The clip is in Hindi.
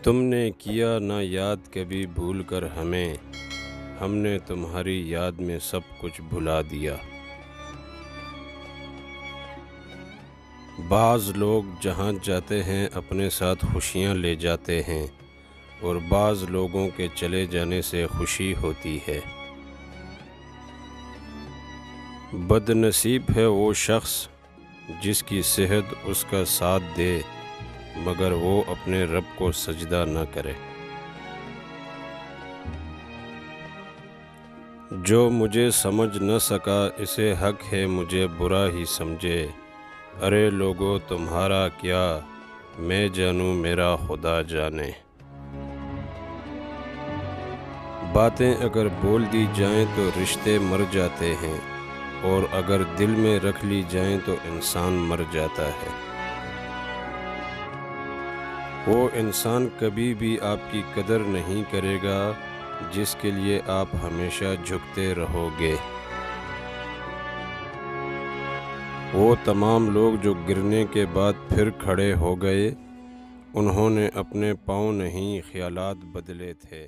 तुमने किया ना याद कभी भूल कर हमें, हमने तुम्हारी याद में सब कुछ भुला दिया। बाज़ लोग जहाँ जाते हैं अपने साथ खुशियाँ ले जाते हैं, और बाज़ लोगों के चले जाने से खुशी होती है। बदनसीब है वो शख्स जिसकी सेहत उसका साथ दे, मगर वो अपने रब को सजदा न करे। जो मुझे समझ न सका इसे हक है मुझे बुरा ही समझे। अरे लोगो तुम्हारा क्या, मैं जानूं मेरा खुदा जाने। बातें अगर बोल दी जाएं तो रिश्ते मर जाते हैं, और अगर दिल में रख ली जाएं तो इंसान मर जाता है। वो इंसान कभी भी आपकी कदर नहीं करेगा जिसके लिए आप हमेशा झुकते रहोगे। वो तमाम लोग जो गिरने के बाद फिर खड़े हो गए, उन्होंने अपने पाँव नहीं ख्यालात बदले थे।